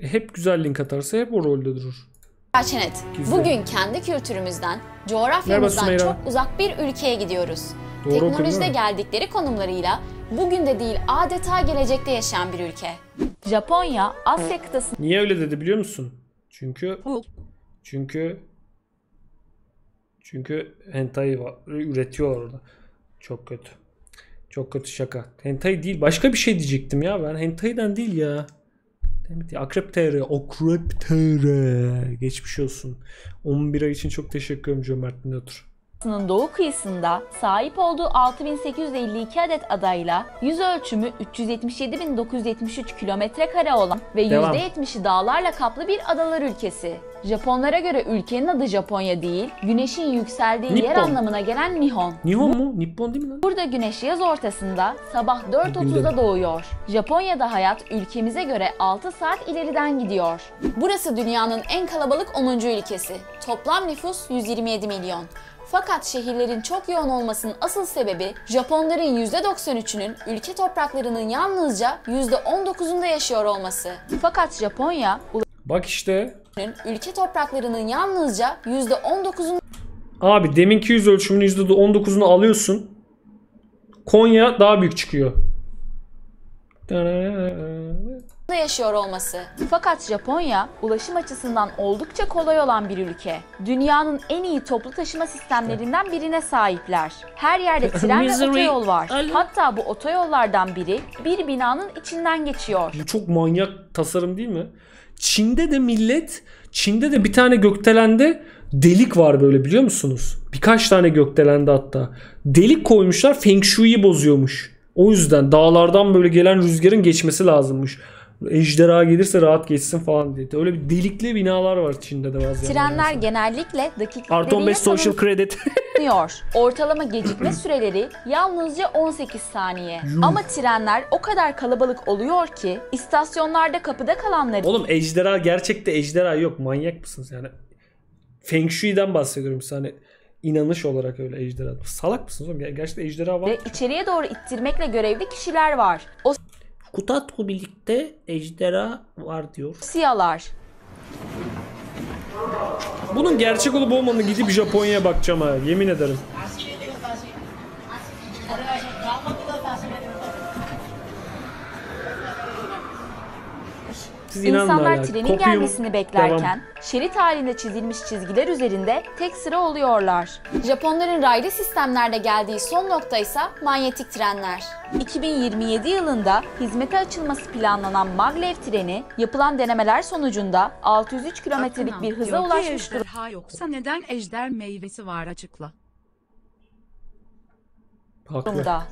Hep güzel link atarsa hep o rolde durur. Çenet. Güzel. Bugün kendi kültürümüzden, Merhaba coğrafyamızdan Sümeyra. çok uzak bir ülkeye gidiyoruz. Doğru Teknolojide okudun değil mi? geldikleri konumlarıyla bugün de değil adeta gelecekte yaşayan bir ülke. Japonya, Asya kıtasında Niye öyle dedi biliyor musun? Çünkü hentai üretiyorlar orada. Çok kötü. Çok kötü şaka. Hentai değil. Başka bir şey diyecektim ya ben. Hentai'den değil ya. Demet ya. Akrep TR. Akrep TR. Geçmiş olsun. 11 ay için çok teşekkür ederim Cömert'in otur. doğu kıyısında sahip olduğu 6852 adet adayla yüz ölçümü 377.973 km² olan ve Devam. %70'i dağlarla kaplı bir adalar ülkesi. Japonlara göre ülkenin adı Japonya değil, güneşin yükseldiği yer Nippon. anlamına gelen Nihon. Nihon mu? Nippon değil mi lan? Burada güneş yaz ortasında sabah 4.30'da doğuyor. Japonya'da hayat ülkemize göre 6 saat ileriden gidiyor. Burası dünyanın en kalabalık 10. ülkesi. Toplam nüfus 127 milyon. Fakat şehirlerin çok yoğun olmasının asıl sebebi Japonların %93'ünün ülke topraklarının yalnızca %19'unda yaşıyor olması. Fakat Japonya Bak işte. Ülke topraklarının yalnızca %19'unda Abi deminki yüz ölçümünün %19'unu alıyorsun. Konya daha büyük çıkıyor. yaşıyor olması. Fakat Japonya ulaşım açısından oldukça kolay olan bir ülke. Dünyanın en iyi toplu taşıma sistemlerinden birine sahipler. Her yerde tren ve Misery. otoyol var. Alo. Hatta bu otoyollardan biri bir binanın içinden geçiyor. Bu çok manyak tasarım değil mi? Çin'de de bir tane gökdelende delik var böyle biliyor musunuz? Birkaç tane gökdelende hatta. Delik koymuşlar, Feng Shui'yi bozuyormuş. O yüzden dağlardan böyle gelen rüzgarın geçmesi lazımmış. Ejderha gelirse rahat geçsin falan diye. Öyle bir delikli binalar var Çin'de de bazı Trenler yerlerde. genellikle Artı dakikalarıyla 15 social credit. tanınıyor. Ortalama gecikme süreleri yalnızca 18 saniye. Ama trenler o kadar kalabalık oluyor ki istasyonlarda kapıda kalanları Oğlum ejderha, gerçekte ejderha yok. Manyak mısınız yani? Feng Shui'den bahsediyorum size. Hani inanış olarak öyle ejderha. Salak mısınız oğlum? Gerçekten ejderha var. içeriye doğru ittirmekle görevli kişiler var. O Kutatku birlikte ejderha var diyor. siyalar. Bunun gerçek olup olmadığını gidip Japonya'ya bakacağım ha. Yemin ederim. Siz inanın İnsanlar hala. trenin Kopyum. gelmesini beklerken Devam. şerit halinde çizilmiş çizgiler üzerinde tek sıra oluyorlar. Japonların raylı sistemlerde geldiği son nokta ise manyetik trenler. 2027 yılında hizmete açılması planlanan Maglev treni yapılan denemeler sonucunda 603 kilometrelik bir hıza ulaşmış Ejderha yoksa neden ejder meyvesi var açıkla. Haklı. durumda.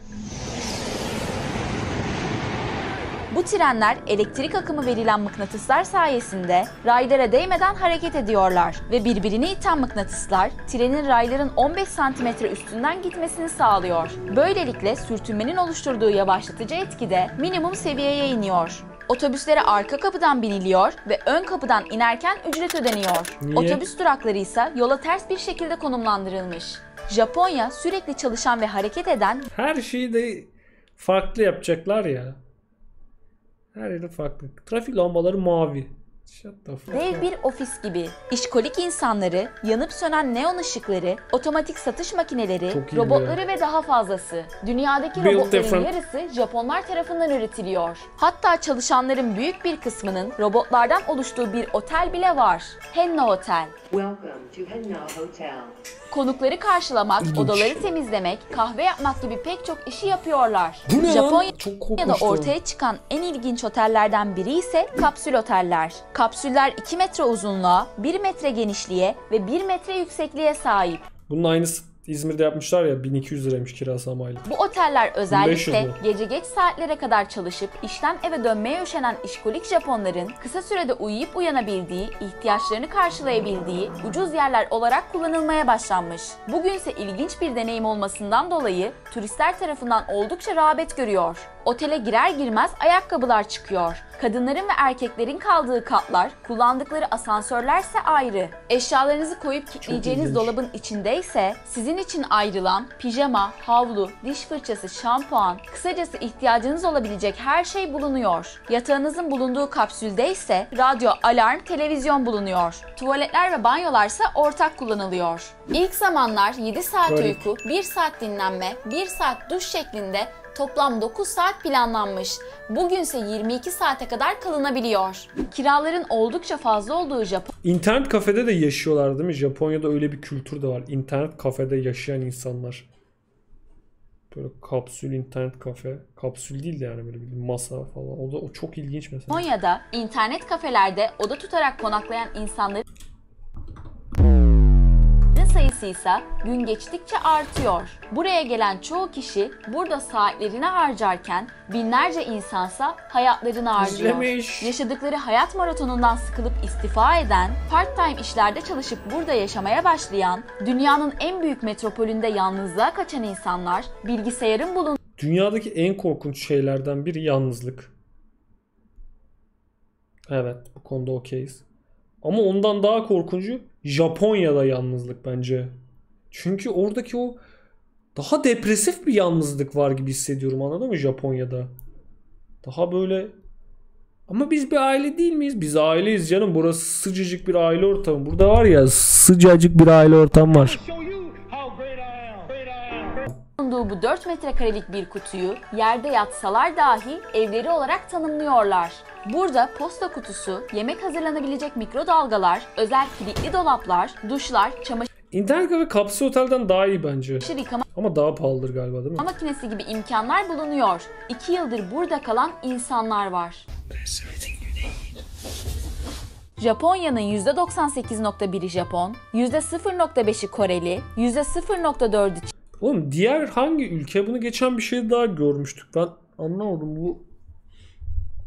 Bu trenler elektrik akımı verilen mıknatıslar sayesinde raylara değmeden hareket ediyorlar ve birbirini iten mıknatıslar trenin rayların 15 santimetre üstünden gitmesini sağlıyor. Böylelikle sürtünmenin oluşturduğu yavaşlatıcı etki de minimum seviyeye iniyor. Otobüslere arka kapıdan biniliyor ve ön kapıdan inerken ücret ödeniyor. Niye? Otobüs durakları ise yola ters bir şekilde konumlandırılmış. Japonya sürekli çalışan ve hareket eden Her şeyi de farklı yapacaklar ya. Her yerde farklı. Trafik lambaları mavi. Shut the fuck dev up. bir ofis gibi. İşkolik insanları, yanıp sönen neon ışıkları, otomatik satış makineleri, Çok iyi robotları ve daha fazlası. Dünyadaki Build robotların different. yarısı Japonlar tarafından üretiliyor. Hatta çalışanların büyük bir kısmının robotlardan oluştuğu bir otel bile var. Henna Otel. Welcome to Henna Hotel. Konukları karşılamak, İlginç. odaları temizlemek, kahve yapmak gibi pek çok işi yapıyorlar. Bu ne lan? Japonya'da Çok korkunçtu. ortaya çıkan en ilginç otellerden biri ise kapsül oteller. Kapsüller 2 metre uzunluğa, 1 metre genişliğe ve 1 metre yüksekliğe sahip. Bunun aynısı İzmir'de yapmışlar ya, 1200 liraymış kirası ama aylık. Bu oteller 1500 özellikle mu? gece geç saatlere kadar çalışıp işten eve dönmeye üşenen işkolik Japonların kısa sürede uyuyup uyanabildiği, ihtiyaçlarını karşılayabildiği ucuz yerler olarak kullanılmaya başlanmış. Bugünse ilginç bir deneyim olmasından dolayı turistler tarafından oldukça rağbet görüyor. Otele girer girmez ayakkabılar çıkıyor. Kadınların ve erkeklerin kaldığı katlar, kullandıkları asansörlerse ayrı. Eşyalarınızı koyup kilitleyeceğiniz ilginç. dolabın içindeyse sizin için ayrılan pijama, havlu, diş fırçası, şampuan, kısacası ihtiyacınız olabilecek her şey bulunuyor. Yatağınızın bulunduğu kapsülde ise radyo, alarm, televizyon bulunuyor. Tuvaletler ve banyolarsa ortak kullanılıyor. İlk zamanlar 7 saat Garip. uyku, 1 saat dinlenme, 1 saat duş şeklinde toplam 9 saat planlanmış. Bugünse 22 saate kadar kalınabiliyor. Kiraların oldukça fazla olduğu Japon İnternet kafede de yaşıyorlar değil mi? Japonya'da öyle bir kültür de var. İnternet kafede yaşayan insanlar. Böyle kapsül internet kafe. Kapsül değil de yani böyle bir masa falan. O çok ilginç mesela. Japonya'da internet kafelerde oda tutarak konaklayan insanların sayısı ise gün geçtikçe artıyor. Buraya gelen çoğu kişi burada saatlerini harcarken binlerce insansa hayatlarını harcıyor. İzlemiş. Yaşadıkları hayat maratonundan sıkılıp istifa eden, part-time işlerde çalışıp burada yaşamaya başlayan, dünyanın en büyük metropolünde yalnızlığa kaçan insanlar, bilgisayarın bulunduğu Dünyadaki en korkunç şeylerden biri yalnızlık. Evet, bu konuda okeyiz. Ama ondan daha korkuncu Japonya'da yalnızlık bence. Çünkü oradaki o daha depresif bir yalnızlık var gibi hissediyorum, anladın mı Japonya'da? Daha böyle ama biz bir aile değil miyiz? Biz aileyiz canım. Burası sıcacık bir aile ortamı. Burada var ya sıcacık bir aile ortamı var. bu 4 metrekarelik bir kutuyu yerde yatsalar dahi evleri olarak tanımlıyorlar. Burada posta kutusu, yemek hazırlanabilecek mikrodalgalar, özel kilitli dolaplar, duşlar, çamaşır İnternet kafe kapsül otelden daha iyi bence. yıkama Ama daha pahalıdır galiba değil mi? makinesi gibi imkanlar bulunuyor. 2 yıldır burada kalan insanlar var. Japonya'nın %98.1'i Japon, %0.5'i Koreli, %0.4'ü Oğlum diğer hangi ülke? Bunu geçen bir şey daha görmüştük. Ben anlamadım bu.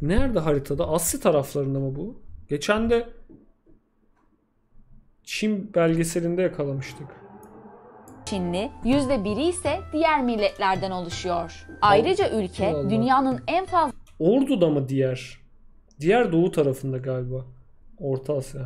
Nerede haritada? Asya taraflarında mı bu? Geçen de Çin belgeselinde yakalamıştık. Çinli, %1'i ise diğer milletlerden oluşuyor. Ayrıca ülke Allah. dünyanın en fazla Ordu'da mı diğer? Diğer doğu tarafında galiba. Orta Asya.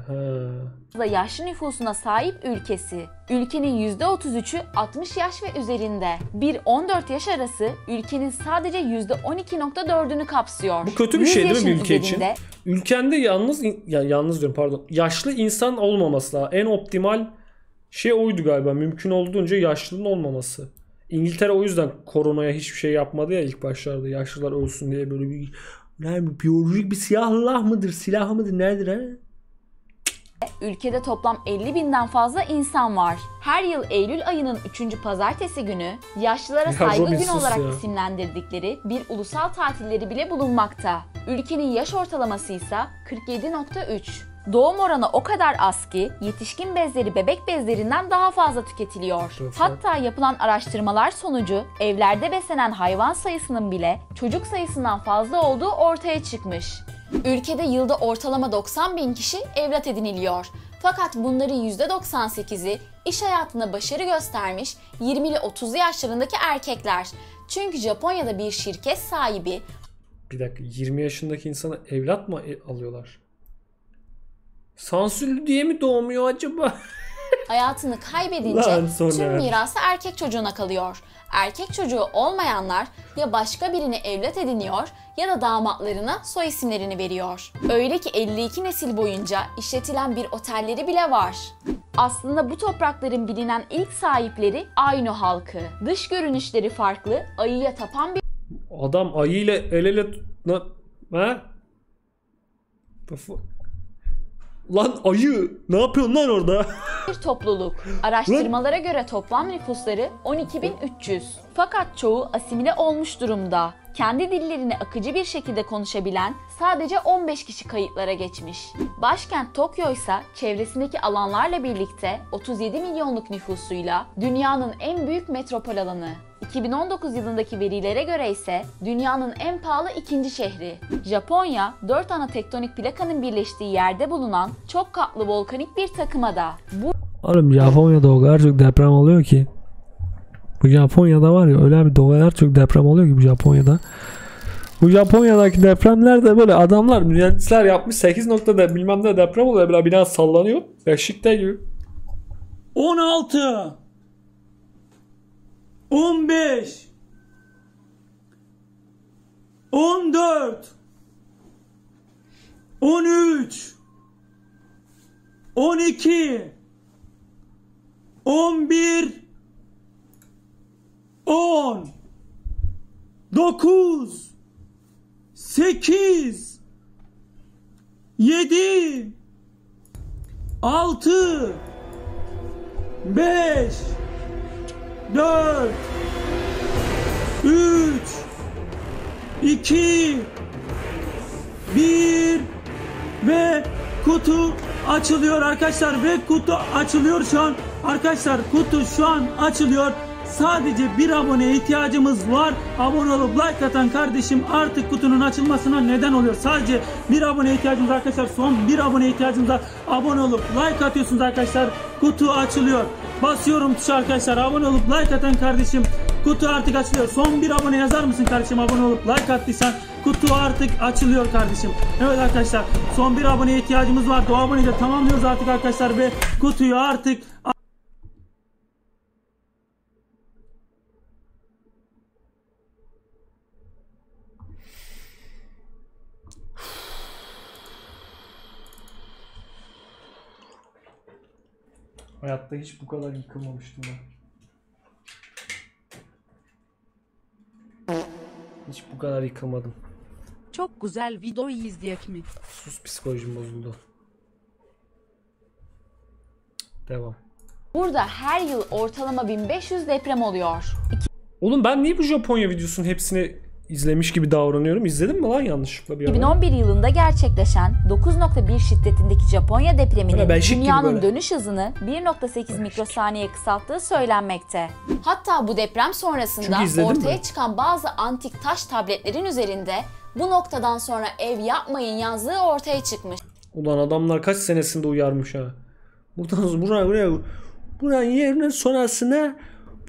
He. yaşlı nüfusuna sahip ülkesi. Ülkenin %33'ü 60 yaş ve üzerinde. 1-14 yaş arası ülkenin sadece %12.4'ünü kapsıyor. Bu kötü bir 100 şey değil mi bir yaşın ülke için? üzerinde Ülkende yalnız diyorum pardon. Yaşlı insan olmaması lazım. En optimal şey oydu galiba. Mümkün olduğunca yaşlının olmaması. İngiltere o yüzden koronaya hiçbir şey yapmadı ya ilk başlarda. Yaşlılar ölsün diye böyle bir biyolojik bir silah mıdır? Silah mıdır? Nedir ha? Ülkede toplam 50.000'den fazla insan var. Her yıl Eylül ayının 3. pazartesi günü yaşlılara saygı Robin günü sus olarak ya. isimlendirdikleri bir ulusal tatilleri bile bulunmakta. Ülkenin yaş ortalaması ise 47.3. Doğum oranı o kadar az ki yetişkin bezleri bebek bezlerinden daha fazla tüketiliyor. Evet. Hatta yapılan araştırmalar sonucu evlerde beslenen hayvan sayısının bile çocuk sayısından fazla olduğu ortaya çıkmış. Ülkede yılda ortalama 90.000 kişi evlat ediniliyor. Fakat bunların %98'i iş hayatında başarı göstermiş 20 ile 30'lu yaşlarındaki erkekler. Çünkü Japonya'da bir şirket sahibi Bir dakika 20 yaşındaki insana evlat mı alıyorlar? Sansürlü diye mi doğmuyor acaba? hayatını kaybedince Lan sonra. tüm mirası erkek çocuğuna kalıyor. Erkek çocuğu olmayanlar ya başka birini evlat ediniyor ya da damatlarına soy isimlerini veriyor. Öyle ki 52 nesil boyunca işletilen bir otelleri bile var. Aslında bu toprakların bilinen ilk sahipleri Ainu halkı. Dış görünüşleri farklı, ayıya tapan bir Adam ayıyla el ele ha? Lan ayı ne yapıyorsun lan orada? topluluk. Araştırmalara göre toplam nüfusları 12.300. Fakat çoğu asimile olmuş durumda. Kendi dillerini akıcı bir şekilde konuşabilen sadece 15 kişi kayıtlara geçmiş. Başkent Tokyo ise çevresindeki alanlarla birlikte 37 milyonluk nüfusuyla dünyanın en büyük metropol alanı. 2019 yılındaki verilere göre ise dünyanın en pahalı ikinci şehri. Japonya, 4 ana tektonik plakanın birleştiği yerde bulunan çok katlı volkanik bir takımada. Bu Oğlum Japonya'da o kadar çok deprem oluyor ki. Bu Japonya'da var ya öyle bir o kadar çok deprem oluyor ki bu Japonya'da. Bu Japonya'daki depremlerde böyle adamlar, mühendisler yapmış 8 noktada bilmem ne deprem oluyor. Böyle bina sallanıyor. Beşikte gibi. 16 15 14 13 12 11 10 9 8 7 6 5 4 3 2 1 ve kutu açılıyor arkadaşlar ve kutu açılıyor şu an. Arkadaşlar kutu şu an açılıyor. Sadece bir aboneye ihtiyacımız var. Abone olup like atan kardeşim artık kutunun açılmasına neden oluyor. Sadece bir aboneye ihtiyacımız var arkadaşlar. Son bir aboneye ihtiyacımız var. Abone olup like atıyorsunuz arkadaşlar. Kutu açılıyor. Basıyorum tuşa arkadaşlar. Abone olup like atan kardeşim kutu artık açılıyor. Son bir abone yazar mısın kardeşim? Abone olup like attıysan kutu artık açılıyor kardeşim. Evet arkadaşlar, son bir aboneye ihtiyacımız vardı. O aboneyi de tamamlıyoruz artık arkadaşlar ve kutuyu artık Hayatta hiç bu kadar yıkılmamıştım ben. Hiç bu kadar yıkılmadım. Çok güzel videoyu izleyek mi? Sus, psikolojim bozuldu. Devam. Burada her yıl ortalama 1500 deprem oluyor. Oğlum ben niye bu Japonya videosunun hepsini izlemiş gibi davranıyorum? İzledim mi lan yanlışlıkla bir ara? 2011 yılında gerçekleşen 9.1 şiddetindeki Japonya depreminin Böyle beşik gibi dünyanın böyle. dönüş hızını 1.8 mikrosaniye kısalttığı söylenmekte. Hatta bu deprem sonrasında Çünkü izledin ortaya mi? çıkan bazı antik taş tabletlerin üzerinde bu noktadan sonra ev yapmayın yazdığı ortaya çıkmış. Ulan adamlar kaç senesinde uyarmış ha. Buradan yerine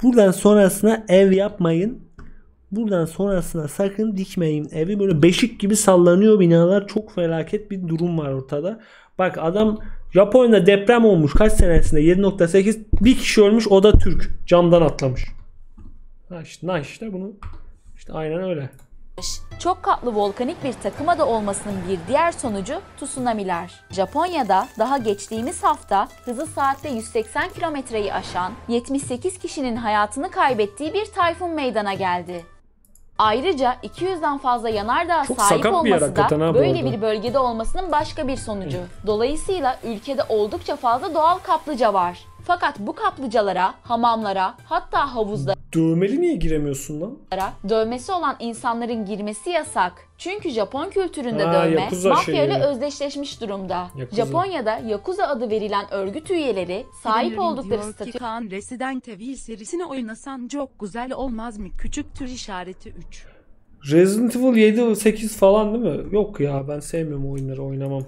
buradan sonrasına ev yapmayın. Buradan sonrasına sakın dikmeyin evi. Böyle beşik gibi sallanıyor binalar. Çok felaket bir durum var ortada. Bak adam, Japonya'da deprem olmuş kaç senesinde, 7.8, bir kişi ölmüş, o da Türk. Camdan atlamış. İşte bunu işte aynen öyle. Çok katlı volkanik bir takımada olmasının bir diğer sonucu tsunamiler. Japonya'da daha geçtiğimiz hafta hızı saatte 180 kilometreyi aşan 78 kişinin hayatını kaybettiği bir tayfun meydana geldi. Ayrıca 200'den fazla yanardağa Çok sahip sakat bir yer olması hakikaten ha da bu böyle arada. bir bölgede olmasının başka bir sonucu. Dolayısıyla ülkede oldukça fazla doğal kaplıca var. Fakat bu kaplıcalara, hamamlara, hatta havuzlara Dövmeli niye giremiyorsun lan? dövmesi olan insanların girmesi yasak. Çünkü Japon kültüründe Ha, dövme Yakuza mafya ile şeyi. özdeşleşmiş durumda. Yakuza. Japonya'da Yakuza adı verilen örgüt üyeleri sahip Birileri oldukları diyor ki statü Kaan Resident Evil serisini oynasan çok güzel olmaz mı? Küçük tür işareti 3. Resident Evil 7 8 falan değil mi? Yok ya, ben sevmiyorum oyunları, oynamam.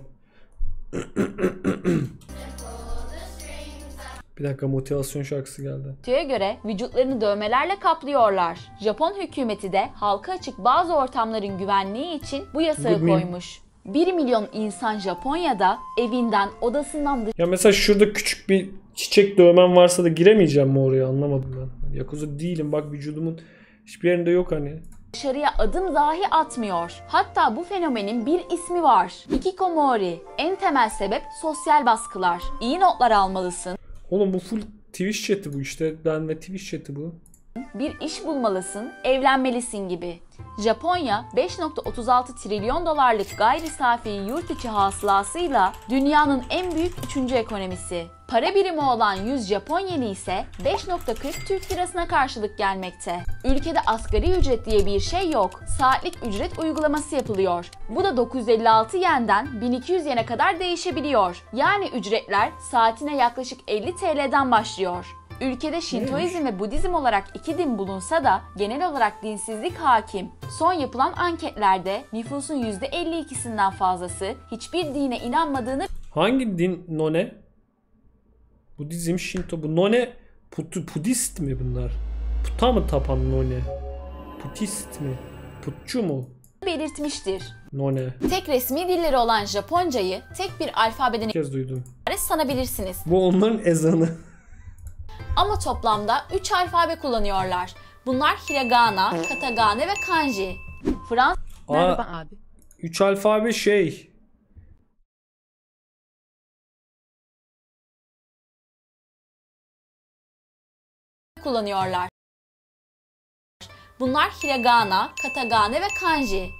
Bir dakika, motivasyon şarkısı geldi. statüye göre vücutlarını dövmelerle kaplıyorlar. Japon hükümeti de halka açık bazı ortamların güvenliği için bu yasağı Good meme. koymuş. 1 milyon insan Japonya'da evinden, odasından Ya mesela şurada küçük bir çiçek dövmem varsa da giremeyeceğim mi oraya, anlamadım ben. Yakuza değilim, bak vücudumun hiçbir yerinde yok hani. dışarıya adım dahi atmıyor. Hatta bu fenomenin bir ismi var. Hikikomori. En temel sebep sosyal baskılar. İyi notlar almalısın. Oğlum bu full Twitch chat'i bu işte. Ben ve Twitch chat'i bu. Bir iş bulmalısın, evlenmelisin gibi. Japonya 5.36 trilyon dolarlık gayri safi yurt içi hasılasıyla dünyanın en büyük 3. ekonomisi. Para birimi olan 100 Japon yeni ise 5.40 Türk lirasına karşılık gelmekte. Ülkede asgari ücret diye bir şey yok. Saatlik ücret uygulaması yapılıyor. Bu da 956 yenden 1200 yene kadar değişebiliyor. Yani ücretler saatine yaklaşık 50 TL'den başlıyor. Ülkede Şintoizm ve Budizm olarak iki din bulunsa da genel olarak dinsizlik hakim. Son yapılan anketlerde nüfusun %52'sinden fazlası hiçbir dine inanmadığını Hangi din None? Budizm, Shinto. Bu None Budist mi bunlar? Puta mı tapan None? Putist mi? Putçu mu? belirtmiştir. No ne? Tek resmi dilleri olan Japoncayı tek bir alfabeden Bir kez duydum. ibaret sanabilirsiniz. Bu onların ezanı. Ama toplamda 3 alfabe kullanıyorlar. Bunlar hiragana, katagane ve kanji. Fransız Merhaba abi. 3 alfabe şey. kullanıyorlar. Bunlar hiragana, katagane ve kanji.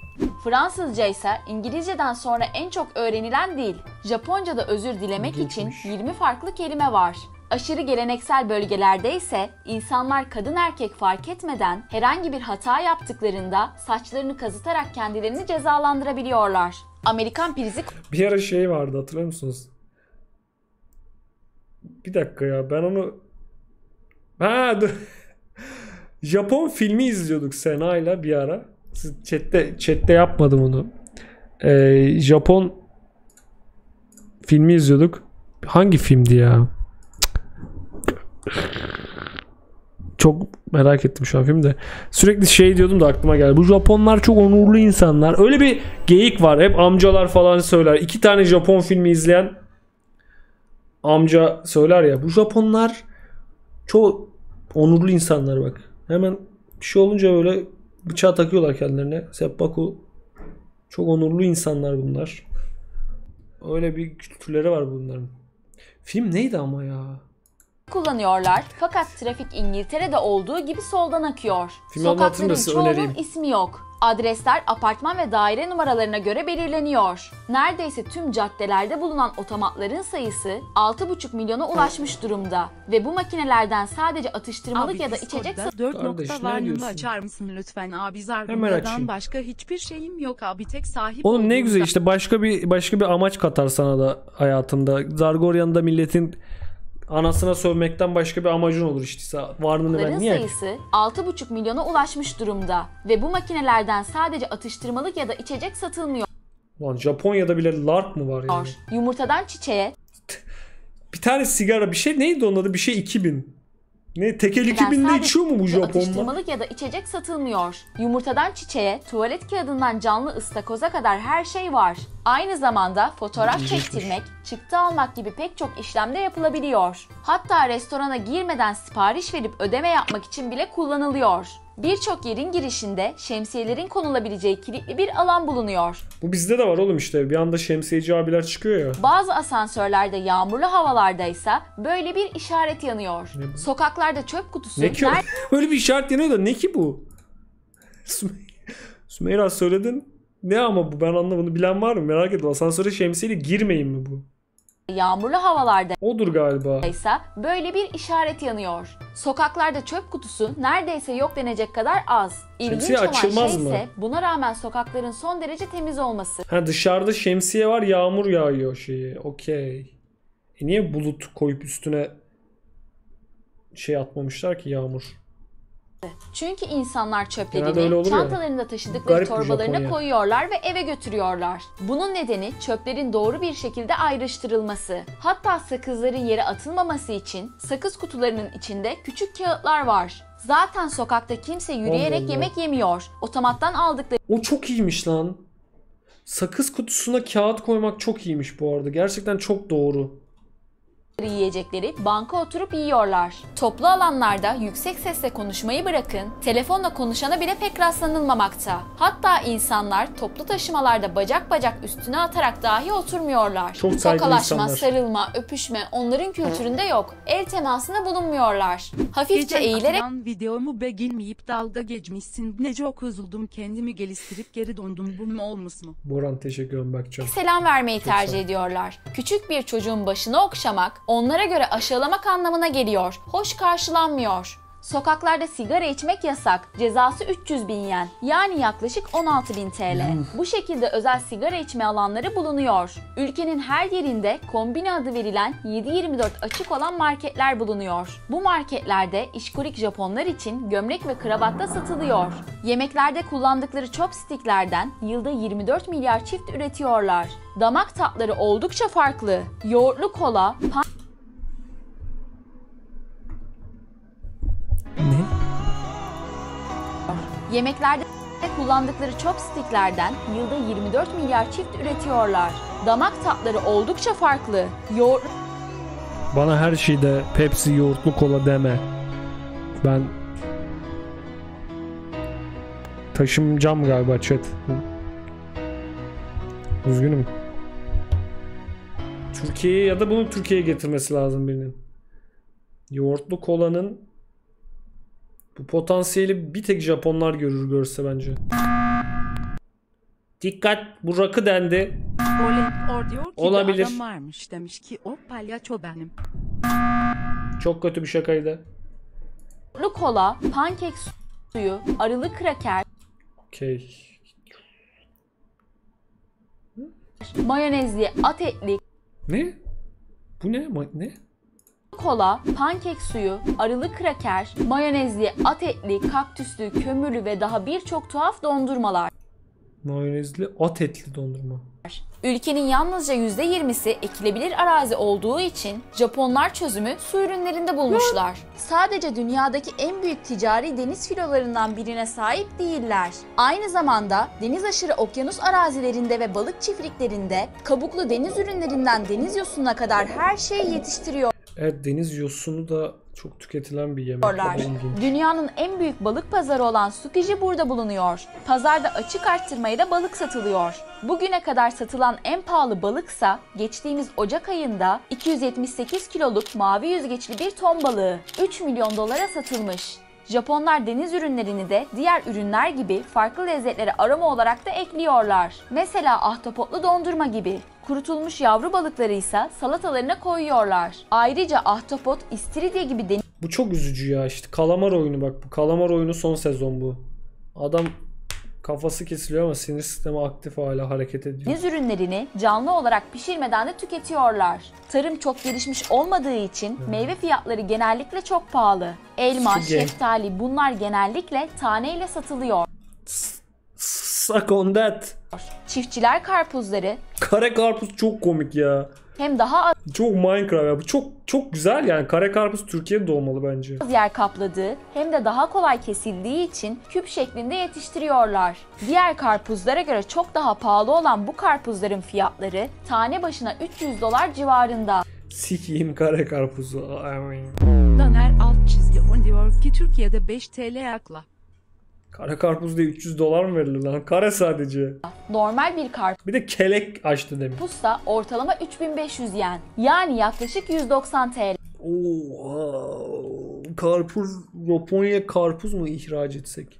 Fransızca ise İngilizceden sonra en çok öğrenilen dil. Japonca'da özür dilemek İlginçmiş. için 20 farklı kelime var. Aşırı geleneksel bölgelerde ise insanlar kadın erkek fark etmeden herhangi bir hata yaptıklarında saçlarını kazıtarak kendilerini cezalandırabiliyorlar. Amerikan prizi Bir ara şey vardı, hatırlıyor musunuz? Bir dakika ya, ben onu... Ha dur. Japon filmi izliyorduk Sena'yla bir ara. Siz chatte yapmadım onu. Japon filmi izliyorduk. Hangi filmdi ya? Çok merak ettim şu an filmde. Sürekli şey diyordum da aklıma geldi. Bu Japonlar çok onurlu insanlar. Öyle bir geyik var. Hep amcalar falan söyler. 2 tane Japon filmi izleyen amca söyler ya. Bu Japonlar çok onurlu insanlar bak. Hemen bir şey olunca böyle bıçağı takıyorlar kendilerine. Seppaku. Çok onurlu insanlar bunlar. Öyle bir kültürleri var bunların. Film neydi ama ya? kullanıyorlar fakat trafik İngiltere'de olduğu gibi soldan akıyor. Filmi anlatayım da Sokakların size çoğunun önereyim. ismi yok. Adresler apartman ve daire numaralarına göre belirleniyor. Neredeyse tüm caddelerde bulunan otomatların sayısı 6,5 milyona ulaşmış durumda. Ve bu makinelerden sadece atıştırmalık ya da içecek 4 Kardeş, nokta ne var diyorsun? açar mısın lütfen abi, açayım. Zargura'dan başka hiçbir şeyim yok abi, tek sahip Oğlum ne olduğum güzel işte, başka bir amaç katar sana da hayatında. Zargoryan'da milletin anasına sövmekten başka bir amacın olur işte. Varlığını ben Ların niye? sayısı 6,5 milyona ulaşmış durumda. Ve bu makinelerden sadece atıştırmalık ya da içecek satılmıyor. Lan Japonya'da bile LARP mı var yani? Yumurtadan çiçeğe, Bir tane sigara, bir şey neydi onun adı? Bir şey 2000. Ne tekel 2000'de sadece içiyor mu bu Japonlar? atıştırmalık ya da içecek satılmıyor. Yumurtadan çiçeğe, tuvalet kağıdından canlı ıstakoza kadar her şey var. Aynı zamanda fotoğraf İlginçmiş. çektirmek, çıktı almak gibi pek çok işlem de yapılabiliyor. Hatta restorana girmeden sipariş verip ödeme yapmak için bile kullanılıyor. Birçok yerin girişinde şemsiyelerin konulabileceği kilitli bir alan bulunuyor. Bu bizde de var oğlum işte. Bir anda şemsiyeci abiler çıkıyor ya. Bazı asansörlerde yağmurlu havalarda ise böyle bir işaret yanıyor. Ne bu? Sokaklarda çöp kutusu Ne ki o? Böyle bir işaret yanıyor da ne ki bu? Sümeyra söyledin. Ne ama bu, ben anlamadım. Bilen var mı? Merak ettim. Asansöre şemsiyeyle girmeyin mi bu? yağmurlu havalarda Odur galiba. ise böyle bir işaret yanıyor. Sokaklarda çöp kutusu neredeyse yok denecek kadar az. İlginç Şemsiye olan açılmaz şey mı? ise buna rağmen sokakların son derece temiz olması. Ha, dışarıda şemsiye var, yağmur yağıyor şeyi. Okey. Niye bulut koyup üstüne şey atmamışlar ki, yağmur? Çünkü insanlar Genelde öyle çöplerini olur ya. çantalarında taşıdıkları Garip bir torbalarına Japonya. koyuyorlar ve eve götürüyorlar. Bunun nedeni çöplerin doğru bir şekilde ayrıştırılması. Hatta sakızların yere atılmaması için sakız kutularının içinde küçük kağıtlar var. Zaten sokakta kimse yürüyerek Allah Allah. yemek yemiyor. Otomattan aldıkları O çok iyiymiş lan. Sakız kutusuna kağıt koymak çok iyiymiş bu arada. Gerçekten çok doğru. yiyecekleri banka oturup yiyorlar. Toplu alanlarda yüksek sesle konuşmayı bırakın, telefonla konuşana bile pek rastlanılmamakta. Hatta insanlar toplu taşımalarda bacak bacak üstüne atarak dahi oturmuyorlar. Çok saygılı Tokalaşma, insanlar. sarılma, öpüşme onların kültüründe yok. El temasına bulunmuyorlar. Hafifçe Geçen eğilerek atılan videomu beğenmeyip dalga geçmişsin. Ne çok üzüldüm, kendimi geliştirip geri döndüm. Bu mu olmuş mu? Boran teşekkür ederim Berkcan. selam vermeyi Çok sağ ol. tercih ediyorlar. Küçük bir çocuğun başını okşamak onlara göre aşağılamak anlamına geliyor. Hoş karşılanmıyor. Sokaklarda sigara içmek yasak. Cezası 300.000 yen. Yani yaklaşık 16.000 TL. Bu şekilde özel sigara içme alanları bulunuyor. Ülkenin her yerinde kombine adı verilen 7/24 açık olan marketler bulunuyor. Bu marketlerde işkolik Japonlar için gömlek ve kravat da satılıyor. Yemeklerde kullandıkları chopsticklerden yılda 24 milyar çift üretiyorlar. Damak tatları oldukça farklı. Yoğurtlu kola, Ne? yemeklerde Kullandıkları chopsticklerden yılda 24 milyar çift üretiyorlar. Damak tatları oldukça farklı. Yoğurt Bana her şeyde Pepsi, yoğurtlu kola deme. Ben taşımacağım galiba chat. Üzgünüm. Türkiye'ye ya da bunu Türkiye'ye getirmesi lazım birinin. Yoğurtlu kolanın bu potansiyeli bir tek Japonlar görse bence. Dikkat, bu rakı dendi. O diyor ki Olabilir. adam varmış, demiş ki o palyaço benim. Çok kötü bir şakaydı. kola, pankek suyu, arılı kraker, Okey. mayonezli at etli Ne? Bu ne? Ne? kola, pankek suyu, arılı kraker, mayonezli at etli, kaktüslü, kömürlü ve daha birçok tuhaf dondurmalar. Mayonezli at etli dondurma. Ülkenin yalnızca %20'si ekilebilir arazi olduğu için Japonlar çözümü su ürünlerinde bulmuşlar. Sadece dünyadaki en büyük ticari deniz filolarından birine sahip değiller. Aynı zamanda deniz aşırı okyanus arazilerinde ve balık çiftliklerinde kabuklu deniz ürünlerinden deniz yosununa kadar her şeyi yetiştiriyorlar. Evet, deniz yosunu da çok tüketilen bir yemek. İlginç. Dünyanın en büyük balık pazarı olan Tsukiji burada bulunuyor. Pazarda açık arttırmayla balık satılıyor. Bugüne kadar satılan en pahalı balıksa geçtiğimiz Ocak ayında 278 kiloluk mavi yüzgeçli bir ton balığı 3 milyon dolara satılmış. Japonlar deniz ürünlerini de diğer ürünler gibi farklı lezzetlere aroma olarak da ekliyorlar. Mesela ahtapotlu dondurma gibi. Kurutulmuş yavru balıkları ise salatalarına koyuyorlar. Ayrıca ahtapot, istiridye gibi Bu çok üzücü ya, işte kalamar oyunu, bak bu kalamar oyunu son sezon bu. Adam kafası kesiliyor ama sinir sistemi aktif, hala hareket ediyor. deniz ürünlerini canlı olarak pişirmeden de tüketiyorlar. Tarım çok gelişmiş olmadığı için meyve fiyatları genellikle çok pahalı. Elma, şeftali bunlar genellikle taneyle satılıyor. Suck on that. Çiftçiler karpuzları Kare karpuz çok komik ya. hem daha az Çok Minecraft ya. Bu çok güzel yani. Kare karpuz Türkiye'de olmalı bence. yer kapladığı hem de daha kolay kesildiği için küp şeklinde yetiştiriyorlar. Diğer karpuzlara göre çok daha pahalı olan bu karpuzların fiyatları tane başına $300 civarında. Sikiyim kare karpuzu. Daner alt çizgi on diyor ki Türkiye'de 5 TL akla. Kare karpuz diye $300 mı verilir lan? Kare sadece. Normal bir karpuz Bir de kelek açtı demin. Puzsa ortalama 3500 yen. Yani yaklaşık 190 TL. Oha. Karpuz, Japonya karpuz mu ihraç etsek?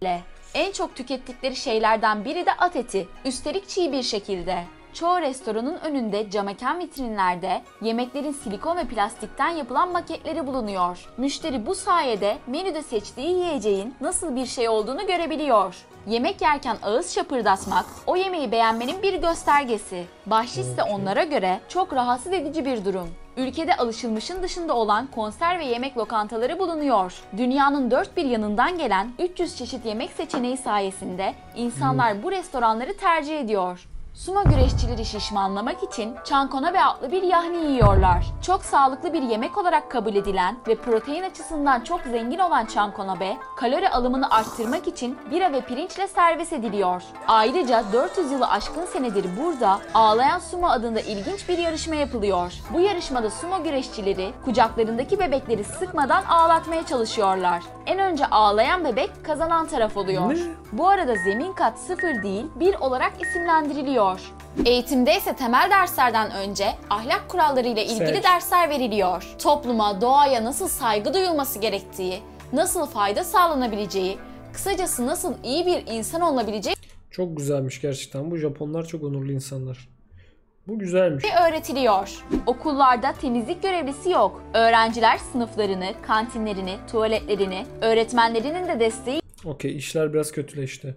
En çok tükettikleri şeylerden biri de at eti. Üstelik çiğ bir şekilde. Çoğu restoranın önünde camekan vitrinlerde yemeklerin silikon ve plastikten yapılan maketleri bulunuyor. Müşteri bu sayede menüde seçtiği yiyeceğin nasıl bir şey olduğunu görebiliyor. Yemek yerken ağız şapırdatmak o yemeği beğenmenin bir göstergesi. Bahşiş de onlara göre çok rahatsız edici bir durum. Ülkede alışılmışın dışında olan konserve yemek lokantaları bulunuyor. Dünyanın dört bir yanından gelen 300 çeşit yemek seçeneği sayesinde insanlar bu restoranları tercih ediyor. Sumo güreşçileri şişmanlamak için chankonabe adlı bir yahni yiyorlar. Çok sağlıklı bir yemek olarak kabul edilen ve protein açısından çok zengin olan chankonabe, kalori alımını arttırmak için bira ve pirinçle servis ediliyor. Ayrıca 400 yılı aşkın senedir burada Ağlayan Sumo adında ilginç bir yarışma yapılıyor. Bu yarışmada sumo güreşçileri kucaklarındaki bebekleri sıkmadan ağlatmaya çalışıyorlar. En önce ağlayan bebek kazanan taraf oluyor. Bu arada zemin kat 0 değil 1 olarak isimlendiriliyor. Eğitimde ise temel derslerden önce ahlak kurallarıyla ilgili Seç. dersler veriliyor. Topluma, doğaya nasıl saygı duyulması gerektiği, nasıl fayda sağlanabileceği, kısacası nasıl iyi bir insan olunabileceği Çok güzelmiş gerçekten. Bu Japonlar çok onurlu insanlar. Bu güzelmiş. öğretiliyor. Okullarda temizlik görevlisi yok. Öğrenciler sınıflarını, kantinlerini, tuvaletlerini, öğretmenlerinin de desteği Okey, işler biraz kötüleşti.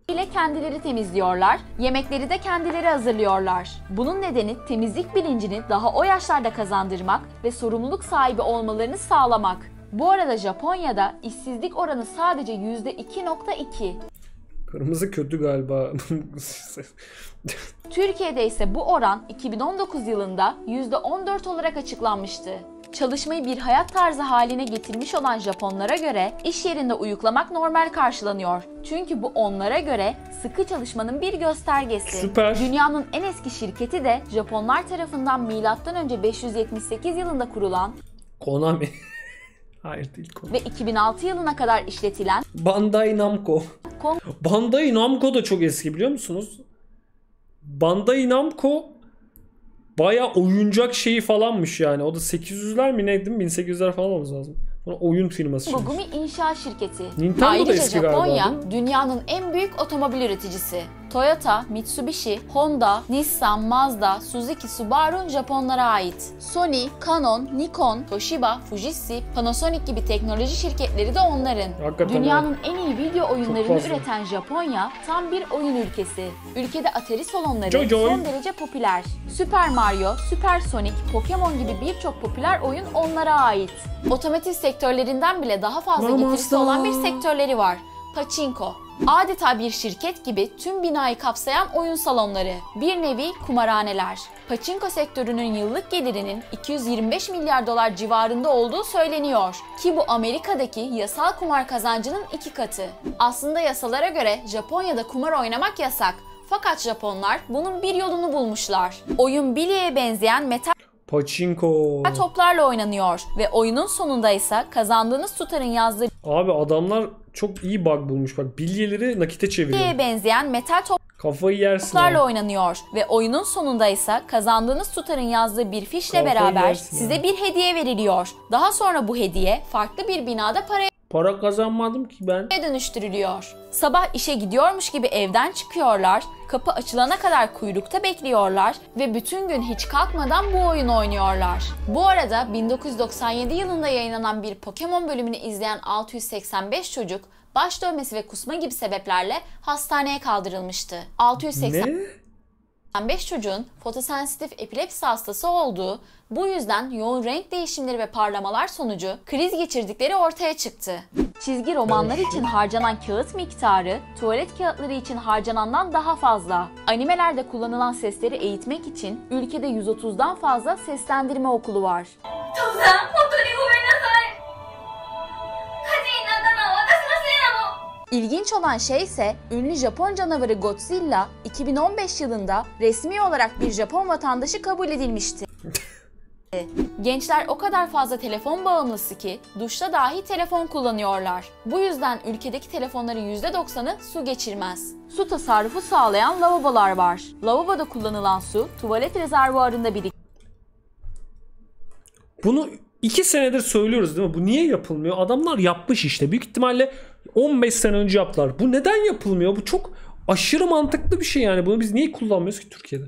ile kendileri temizliyorlar, yemekleri de kendileri hazırlıyorlar. Bunun nedeni temizlik bilincini daha o yaşlarda kazandırmak ve sorumluluk sahibi olmalarını sağlamak. Bu arada Japonya'da işsizlik oranı sadece %2.2. Kırmızı kötü galiba. Türkiye'de ise bu oran 2019 yılında %14 olarak açıklanmıştı. Çalışmayı bir hayat tarzı haline getirmiş olan Japonlara göre iş yerinde uyuklamak normal karşılanıyor. Çünkü bu onlara göre sıkı çalışmanın bir göstergesi. Süper. Dünyanın en eski şirketi de Japonlar tarafından M.Ö. 578 yılında kurulan Konami. Hayır değil Konami. ve 2006 yılına kadar işletilen Bandai Namco. Kon- Bandai Namco da çok eski biliyor musunuz? Bandai Namco bayağı oyuncak şeyi falanmış yani. O da 800'ler mi neydi? 1800'ler falan olması lazım. Oyun firması. Mogumi İnşaat Şirketi. Nintendo da Ayrıca eski galiba, Japonya değil mi? dünyanın en büyük otomobil üreticisi. Toyota, Mitsubishi, Honda, Nissan, Mazda, Suzuki, Subaru Japonlara ait. Sony, Canon, Nikon, Toshiba, Fujitsu, Panasonic gibi teknoloji şirketleri de onların. Hakikaten Dünyanın en iyi video oyunlarını fazla. üreten Japonya tam bir oyun ülkesi. Ülkede Atari salonları Joy. son derece popüler. Super Mario, Super Sonic, Pokemon gibi birçok popüler oyun onlara ait. Otomotiv sektörlerinden bile daha fazla getirisi olan bir sektörleri var. Pachinko. Adeta bir şirket gibi tüm binayı kapsayan oyun salonları, bir nevi kumarhaneler. Pachinko sektörünün yıllık gelirinin 225 milyar dolar civarında olduğu söyleniyor. Ki bu Amerika'daki yasal kumar kazancının 2 katı. Aslında yasalara göre Japonya'da kumar oynamak yasak. Fakat Japonlar bunun bir yolunu bulmuşlar. Oyun bilyeye benzeyen metal Pachinko. toplarla oynanıyor ve oyunun sonunda ise kazandığınız tutarın yazdığı Abi adamlar çok iyi bug bulmuş. Bak bilyeleri nakite çeviriyor. bilyeye benzeyen metal Kafayı yersin. toplarla abi. oynanıyor ve oyunun sonunda ise kazandığınız tutarın yazdığı bir fişle Kafayı beraber yersin size ya. bir hediye veriliyor. Daha sonra bu hediye farklı bir binada paraya Para kazanmadım ki ben. dönüştürülüyor. Sabah işe gidiyormuş gibi evden çıkıyorlar, kapı açılana kadar kuyrukta bekliyorlar ve bütün gün hiç kalkmadan bu oyunu oynuyorlar. Bu arada 1997 yılında yayınlanan bir Pokemon bölümünü izleyen 685 çocuk baş dönmesi ve kusma gibi sebeplerle hastaneye kaldırılmıştı. 685 Ne? çocuğun fotosensitif epilepsi hastası olduğu, bu yüzden yoğun renk değişimleri ve parlamalar sonucu kriz geçirdikleri ortaya çıktı. Çizgi romanlar için harcanan kağıt miktarı, tuvalet kağıtları için harcanandan daha fazla. Animelerde kullanılan sesleri eğitmek için ülkede 130'dan fazla seslendirme okulu var. İlginç olan şey ise ünlü Japon canavarı Godzilla 2015 yılında resmi olarak bir Japon vatandaşı kabul edilmişti. Gençler o kadar fazla telefon bağımlısı ki duşta dahi telefon kullanıyorlar. Bu yüzden ülkedeki telefonların %90'ı su geçirmez. Su tasarrufu sağlayan lavabolar var. Lavaboda kullanılan su tuvalet rezervuarında birikir. Bunu 2 senedir söylüyoruz değil mi? Bu niye yapılmıyor? Adamlar yapmış işte. Büyük ihtimalle 15 sene önce yaptılar. Bu neden yapılmıyor? Bu çok aşırı mantıklı bir şey yani. Bunu biz niye kullanmıyoruz ki Türkiye'de?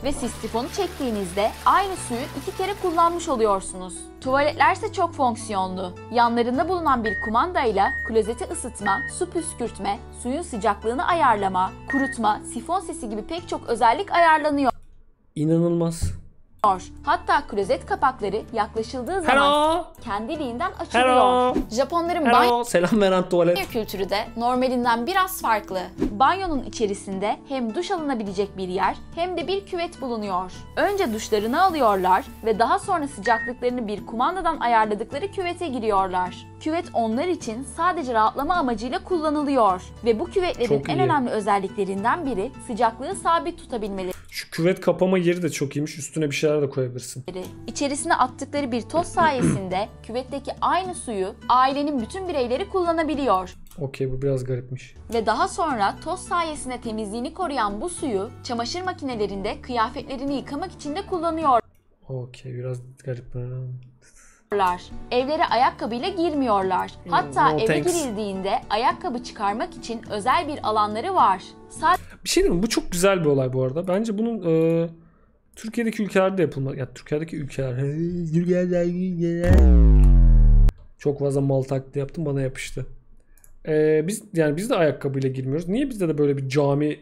Ve siz sifonu çektiğinizde aynı suyu 2 kere kullanmış oluyorsunuz. Tuvaletlerse çok fonksiyonlu. Yanlarında bulunan bir kumandayla klozeti ısıtma, su püskürtme, suyun sıcaklığını ayarlama, kurutma, sifon sesi gibi pek çok özellik ayarlanıyor. İnanılmaz. Hatta klozet kapakları yaklaşıldığı zaman Hello. kendiliğinden açılıyor. Hello. Japonların banyo Hello. Selam veren tuvalet. kültürü de normalinden biraz farklı. Banyonun içerisinde hem duş alınabilecek bir yer hem de bir küvet bulunuyor. Önce duşlarını alıyorlar ve daha sonra sıcaklıklarını bir kumandadan ayarladıkları küvete giriyorlar. Küvet onlar için sadece rahatlama amacıyla kullanılıyor ve bu küvetlerin Çok en iyi. önemli özelliklerinden biri sıcaklığı sabit tutabilmeleri. Şu küvet kapama yeri de çok iyiymiş. Üstüne bir şeyler de koyabilirsin. İçerisine attıkları bir toz sayesinde küvetteki aynı suyu ailenin bütün bireyleri kullanabiliyor. Okey, bu biraz garipmiş. Ve daha sonra toz sayesinde temizliğini koruyan bu suyu çamaşır makinelerinde kıyafetlerini yıkamak için de kullanıyorlar. Okey, biraz garip. Evlere ayakkabıyla girmiyorlar. Hatta No eve thanks. girildiğinde ayakkabı çıkarmak için özel bir alanları var. Bir şey diyeyim mi? Bu çok güzel bir olay bu arada. Bence bunun Türkiye'deki ülkelerde yapılmalı. Ya Türkiye'deki ülkeler. Çok fazla mal taklidi yaptım, bana yapıştı. Biz de ayakkabıyla girmiyoruz. Niye bizde de böyle bir cami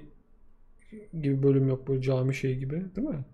gibi bölüm yok, böyle cami şeyi gibi, değil mi?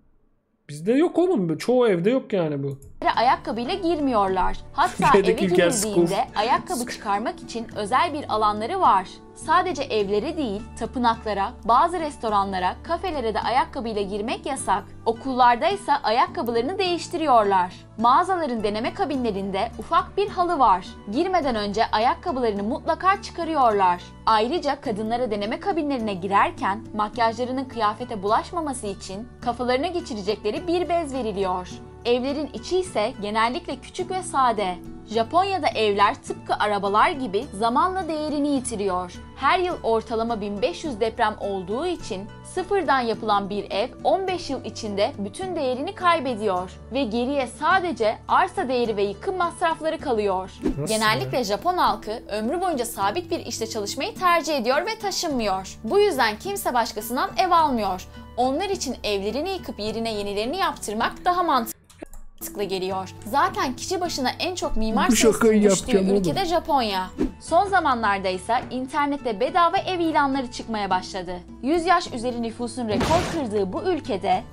Bizde yok oğlum. Çoğu evde yok yani bu. Ayakkabıyla girmiyorlar. Hatta eve Türkiye'deki ülkeler girildiğinde ayakkabı çıkarmak için özel bir alanları var. Sadece evlere değil, tapınaklara, bazı restoranlara, kafelere de ayakkabıyla girmek yasak. Okullarda ise ayakkabılarını değiştiriyorlar. Mağazaların deneme kabinlerinde ufak bir halı var. Girmeden önce ayakkabılarını mutlaka çıkarıyorlar. Ayrıca kadınlara deneme kabinlerine girerken makyajlarının kıyafete bulaşmaması için kafalarına geçirecekleri bir bez veriliyor. Evlerin içi ise genellikle küçük ve sade. Japonya'da evler tıpkı arabalar gibi zamanla değerini yitiriyor. Her yıl ortalama 1500 deprem olduğu için sıfırdan yapılan bir ev 15 yıl içinde bütün değerini kaybediyor ve geriye sadece arsa değeri ve yıkım masrafları kalıyor. Nasıl Genellikle ya? Japon halkı ömrü boyunca sabit bir işte çalışmayı tercih ediyor ve taşınmıyor. Bu yüzden kimse başkasından ev almıyor. Onlar için evlerini yıkıp yerine yenilerini yaptırmak daha mantıklı geliyor. Zaten kişi başına en çok mimar Bu şakayı sayısının düştüğü yapacağım ülkede Japonya. Son zamanlarda ise internette bedava ev ilanları çıkmaya başladı. 100 yaş üzeri nüfusun rekor kırdığı bu ülkede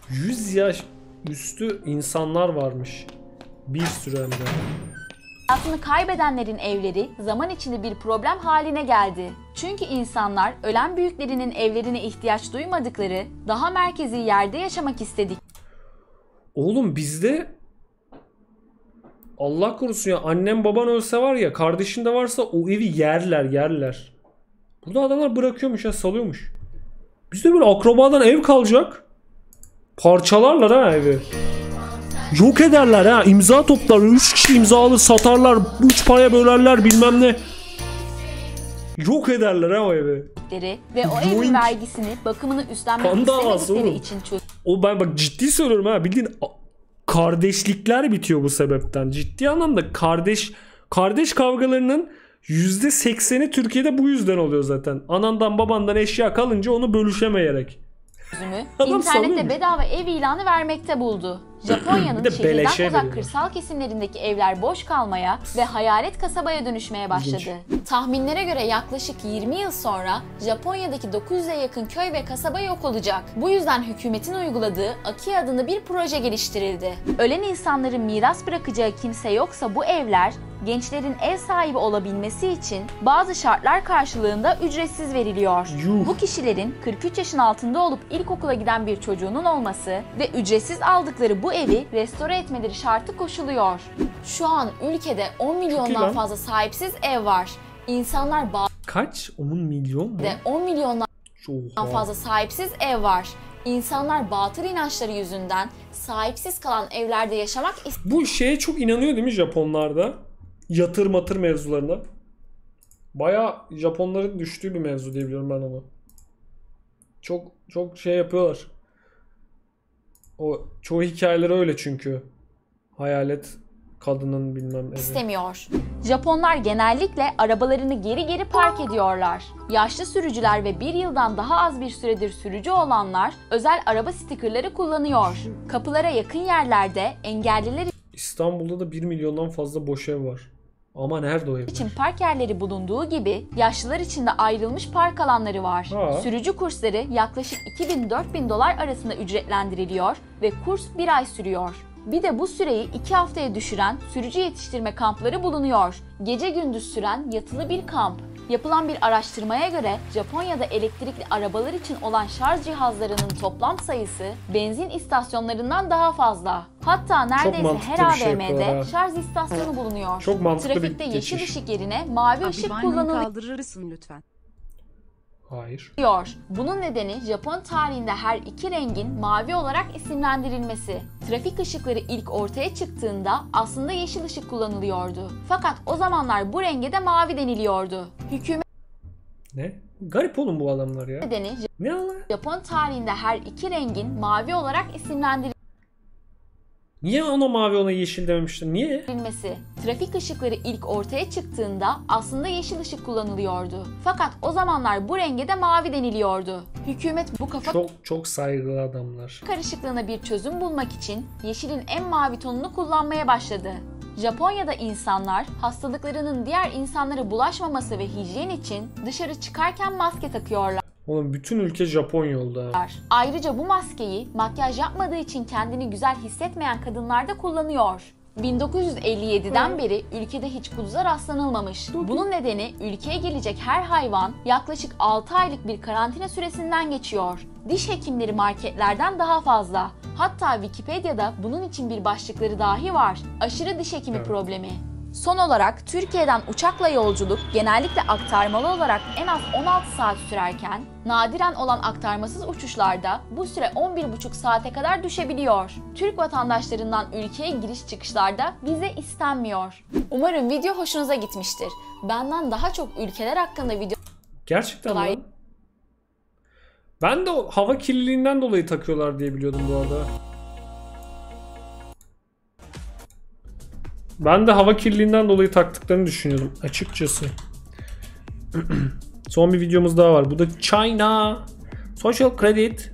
100 yaş üstü insanlar varmış. Bir sürü hem de. hayatını kaybedenlerin evleri zaman içinde bir problem haline geldi. Çünkü insanlar ölen büyüklerinin evlerine ihtiyaç duymadıkları, daha merkezi yerde yaşamak istedikleri Oğlum bizde Allah korusun ya, annem baban ölse var ya, kardeşin de varsa o evi yerler. Burada adamlar bırakıyormuş ya, salıyormuş. Bizde böyle akrabadan ev kalacak. Parçalarlar ha evi. Yok ederler ha, imza toplar, 3 kişi imza alır satarlar, 3 paraya bölerler bilmem ne. Yok ederler ha o evi. ve o evin Yoink. vergisini, bakımını üstlenmek Kan davası istemedikleri oğlum. için O ben bak ciddi söylüyorum ha, bildiğin kardeşlikler bitiyor bu sebepten. Ciddi anlamda kardeş kavgalarının %80'i Türkiye'de bu yüzden oluyor zaten. Anandan babandan eşya kalınca onu bölüşemeyerek. çözümü Adam internette sanıyormuş. bedava ev ilanı vermekte buldu. Bir Japonya'nın de şehirden beleşe uzak veriyorlar. kırsal kesimlerindeki evler boş kalmaya ve hayalet kasabaya dönüşmeye başladı. Tahminlere göre yaklaşık 20 yıl sonra Japonya'daki 900'e yakın köy ve kasaba yok olacak. Bu yüzden hükümetin uyguladığı Aki adında bir proje geliştirildi. Ölen insanların miras bırakacağı kimse yoksa bu evler gençlerin ev sahibi olabilmesi için bazı şartlar karşılığında ücretsiz veriliyor. Yuh. Bu kişilerin 43 yaşın altında olup ilkokula giden bir çocuğunun olması ve ücretsiz aldıkları bu evi restore etmeleri şartı koşuluyor. Şu an ülkede 10 Çok iyi milyondan lan. fazla sahipsiz ev var. İnsanlar Kaç? 10 milyon mu? 10 milyondan Oha. fazla sahipsiz ev var. İnsanlar batıl inançları yüzünden sahipsiz kalan evlerde yaşamak Bu şeye çok inanıyor değil mi Japonlarda? Yatır matır mevzularına. Baya Japonların düştüğü bir mevzu diye biliyorum ben onu. Çok şey yapıyorlar. O çoğu hikayeleri öyle çünkü. Hayalet kadının bilmem evi. istemiyor. Japonlar genellikle arabalarını geri park ediyorlar. Yaşlı sürücüler ve bir yıldan daha az bir süredir sürücü olanlar özel araba stikerleri kullanıyor. Kapılara yakın yerlerde engelliler İstanbul'da da 1 milyondan fazla boş ev var. Ama nerede o evler? için park yerleri bulunduğu gibi yaşlılar için de ayrılmış park alanları var. Ha. Sürücü kursları yaklaşık 2000-4000 dolar arasında ücretlendiriliyor ve kurs bir ay sürüyor. Bir de bu süreyi 2 haftaya düşüren sürücü yetiştirme kampları bulunuyor. Gece gündüz süren yatılı bir kamp. Yapılan bir araştırmaya göre Japonya'da elektrikli arabalar için olan şarj cihazlarının toplam sayısı benzin istasyonlarından daha fazla. Hatta neredeyse mantıklı her bir şey AVM'de yapıyorlar ha. şarj istasyonu bulunuyor. Çok mantıklı bir Trafikte yeşil geçiş. ışık yerine mavi Abi ışık bana kullanılıyor. kaldırırsın lütfen. Hayır. Bunun nedeni Japon tarihinde her iki rengin mavi olarak isimlendirilmesi. Trafik ışıkları ilk ortaya çıktığında aslında yeşil ışık kullanılıyordu. Fakat o zamanlar bu renge de mavi deniliyordu. Hükümet Ne? Garip oğlum bu adamlar ya. nedeni Ne Allah? Japon tarihinde her iki rengin mavi olarak isimlendirilmesi. Niye ona mavi ona yeşil dememişler? Niye? Trafik ışıkları ilk ortaya çıktığında aslında yeşil ışık kullanılıyordu. Fakat o zamanlar bu renge de mavi deniliyordu. Hükümet bu kafa Çok saygılı adamlar. karışıklığına bir çözüm bulmak için yeşilin en mavi tonunu kullanmaya başladı. Japonya'da insanlar hastalıklarının diğer insanlara bulaşmaması ve hijyen için dışarı çıkarken maske takıyorlar. Oğlum bütün ülke Japonya oldu ha. Ayrıca bu maskeyi makyaj yapmadığı için kendini güzel hissetmeyen kadınlar da kullanıyor. 1957'den beri ülkede hiç kuduza rastlanılmamış. Bunun nedeni ülkeye gelecek her hayvan yaklaşık 6 aylık bir karantina süresinden geçiyor. Diş hekimleri marketlerden daha fazla. Hatta Wikipedia'da bunun için bir başlıkları dahi var. Aşırı diş hekimi problemi. Son olarak Türkiye'den uçakla yolculuk genellikle aktarmalı olarak en az 16 saat sürerken, Nadiren olan aktarmasız uçuşlarda bu süre 11,5 saate kadar düşebiliyor. Türk vatandaşlarından ülkeye giriş çıkışlarda vize istenmiyor. Umarım video hoşunuza gitmiştir. Benden daha çok ülkeler hakkında Gerçekten lan. Ben de o hava kirliliğinden dolayı takıyorlar diye biliyordum bu arada. Ben de hava kirliliğinden dolayı taktıklarını düşünüyordum açıkçası. Son bir videomuz daha var. Bu da China Social Credit